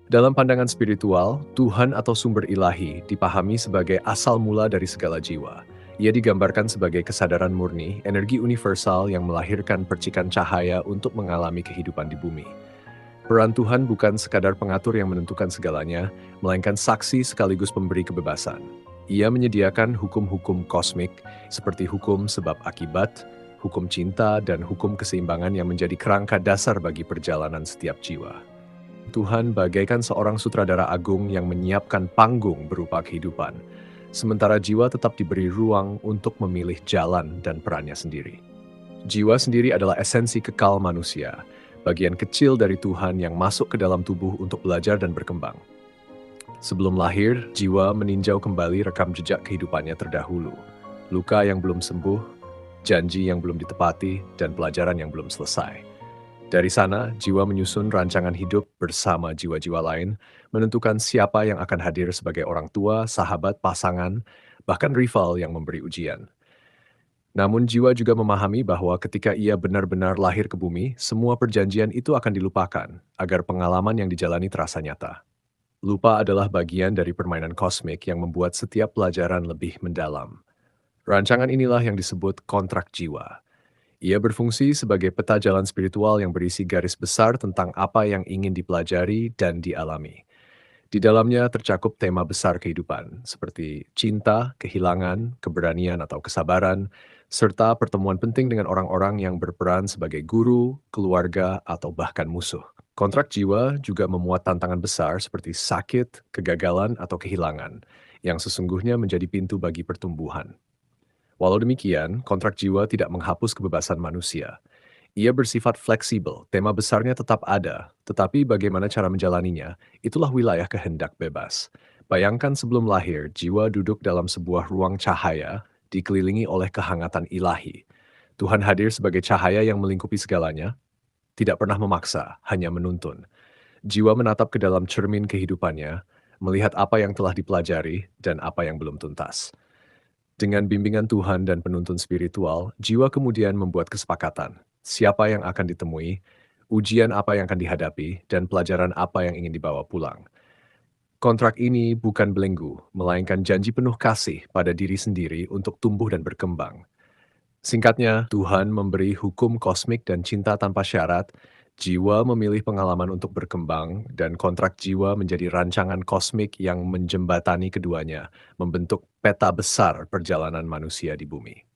Dalam pandangan spiritual, Tuhan atau sumber ilahi dipahami sebagai asal mula dari segala jiwa. Ia digambarkan sebagai kesadaran murni, energi universal yang melahirkan percikan cahaya untuk mengalami kehidupan di bumi. Peran Tuhan bukan sekadar pengatur yang menentukan segalanya, melainkan saksi sekaligus pemberi kebebasan. Ia menyediakan hukum-hukum kosmik seperti hukum sebab akibat, hukum cinta, dan hukum keseimbangan yang menjadi kerangka dasar bagi perjalanan setiap jiwa. Tuhan bagaikan seorang sutradara agung yang menyiapkan panggung berupa kehidupan, sementara jiwa tetap diberi ruang untuk memilih jalan dan perannya sendiri. Jiwa sendiri adalah esensi kekal manusia, bagian kecil dari Tuhan yang masuk ke dalam tubuh untuk belajar dan berkembang. Sebelum lahir, jiwa meninjau kembali rekam jejak kehidupannya terdahulu, luka yang belum sembuh, janji yang belum ditepati, dan pelajaran yang belum selesai. Dari sana, jiwa menyusun rancangan hidup bersama jiwa-jiwa lain, menentukan siapa yang akan hadir sebagai orang tua, sahabat, pasangan, bahkan rival yang memberi ujian. Namun jiwa juga memahami bahwa ketika ia benar-benar lahir ke bumi, semua perjanjian itu akan dilupakan, agar pengalaman yang dijalani terasa nyata. Lupa adalah bagian dari permainan kosmik yang membuat setiap pelajaran lebih mendalam. Rancangan inilah yang disebut kontrak jiwa. Ia berfungsi sebagai peta jalan spiritual yang berisi garis besar tentang apa yang ingin dipelajari dan dialami. Di dalamnya tercakup tema besar kehidupan, seperti cinta, kehilangan, keberanian atau kesabaran, serta pertemuan penting dengan orang-orang yang berperan sebagai guru, keluarga, atau bahkan musuh. Kontrak jiwa juga memuat tantangan besar seperti sakit, kegagalan, atau kehilangan, yang sesungguhnya menjadi pintu bagi pertumbuhan. Walau demikian, kontrak jiwa tidak menghapus kebebasan manusia. Ia bersifat fleksibel, tema besarnya tetap ada, tetapi bagaimana cara menjalaninya, itulah wilayah kehendak bebas. Bayangkan sebelum lahir, jiwa duduk dalam sebuah ruang cahaya, dikelilingi oleh kehangatan ilahi. Tuhan hadir sebagai cahaya yang melingkupi segalanya, tidak pernah memaksa, hanya menuntun. Jiwa menatap ke dalam cermin kehidupannya, melihat apa yang telah dipelajari dan apa yang belum tuntas. Dengan bimbingan Tuhan dan penuntun spiritual, jiwa kemudian membuat kesepakatan. Siapa yang akan ditemui, ujian apa yang akan dihadapi, dan pelajaran apa yang ingin dibawa pulang. Kontrak ini bukan belenggu, melainkan janji penuh kasih pada diri sendiri untuk tumbuh dan berkembang. Singkatnya, Tuhan memberi hukum kosmik dan cinta tanpa syarat, jiwa memilih pengalaman untuk berkembang, dan kontrak jiwa menjadi rancangan kosmik yang menjembatani keduanya, membentuk peta besar perjalanan manusia di bumi.